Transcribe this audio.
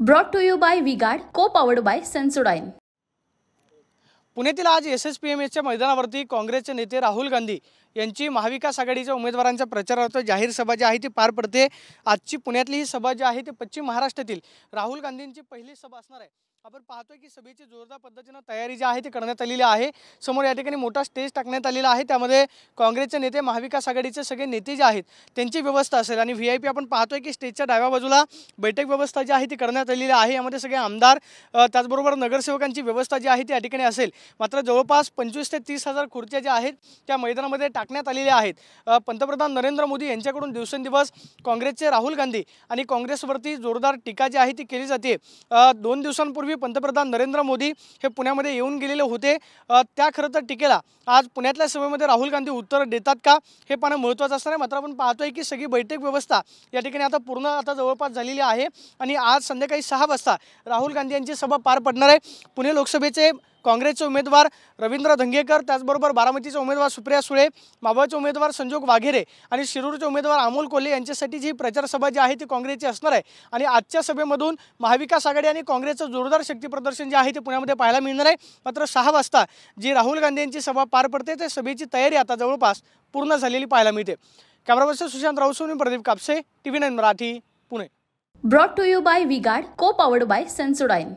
Brought to you by V-Guard, co-powered by Sensodyne. पुण्यातील आज SSPMच्या मैदानावरती काँग्रेसचे नेते राहुल गांधी यांची महाविकास आघाडीच्या उमेदवारांच्या प्रचारार्थ जाहीर सभा जी आहे ती पार पडते। आजची पुण्यातली ही सभा जी आहे ती पश्चिम महाराष्ट्रातील राहुल गांधींची पहिली सभा असणार आहे। आपण पाहतोय की सभेची जोरदार पद्धतीने तयारी जी आहे ती करण्यात आलेली आहे। समोर या ठिकाणी मोठा स्टेज टाकण्यात आलेला आहे, त्यामध्ये काँग्रेसचे नेते, महाविकास आघाडीचे सगळे नेते जे आहेत त्यांची व्यवस्था असेल आणि VIP आपण पाहतोय की स्टेजच्या डाव्या बाजूला बैठक व्यवस्था जी आहे ती करण्यात आलेली आहे। यामध्ये सगळे आमदार त्याचबरोबर नगरसेवकांची व्यवस्था जी आहे ती या ठिकाणी असेल। मात्र जवळपास 25 ते 30 हजार खुर्च्या ज्या आहेत त्या मैदानामध्ये टाकण्यात आलेल्या आहेत। पंतप्रधान नरेंद्र मोदी यांच्याकडून दिवसेंदिवस काँग्रेसचे राहुल गांधी आणि काँग्रेसवरती जोरदार टीका जी आहे ती केली जाते। 2 दिवसांपूर्वी पंतप्रधान नरेंद्र मोदी हे पुण्यामध्ये येऊन गेलेले होते। त्या खरं तर टीकेला आज पुण्यातल्या सभेमध्ये राहुल गांधी उत्तर देतात का हे पाहणं महत्त्वाचं असणार आहे। मात्र आपण पाहतोय की सगळी बैठक व्यवस्था या ठिकाणी आता पूर्ण जवळपास झालेली आहे आणि आज संध्याकाळी 6 वाजता राहुल गांधी यांची सभा पार पडणार आहे। पुणे लोकसभेचे काँग्रेसचे उमेदवार रवींद्र धंगेकर, त्याचबरोबर बारामतीचे उमेदवार सुप्रिया सुळे, मावळचे उमेदवार संजोग वाघेरे आणि शिरूरचे उमेदवार अमोल कोल्हे यांच्यासाठी जी प्रचार सभा जी आहे ती काँग्रेसची असणार आहे। आणि आजच्या सभेमधून महाविकास आघाडी आणि काँग्रेसचं जोरदार शक्ती प्रदर्शन जे आहे ते पुण्यामध्ये पाहायला मिळणार आहे। मात्र 6 वाजता जी राहुल गांधी यांची सभा पार पडते त्या सभेची तयारी आता जवळपास पूर्ण झालेली पाहायला मिळते। कॅमेरापर्सन Sushant Raut, Pradeep Kapse, TV9 Marathi, Pune. Brought to you by V-Guard, co-powered by Sensodyne.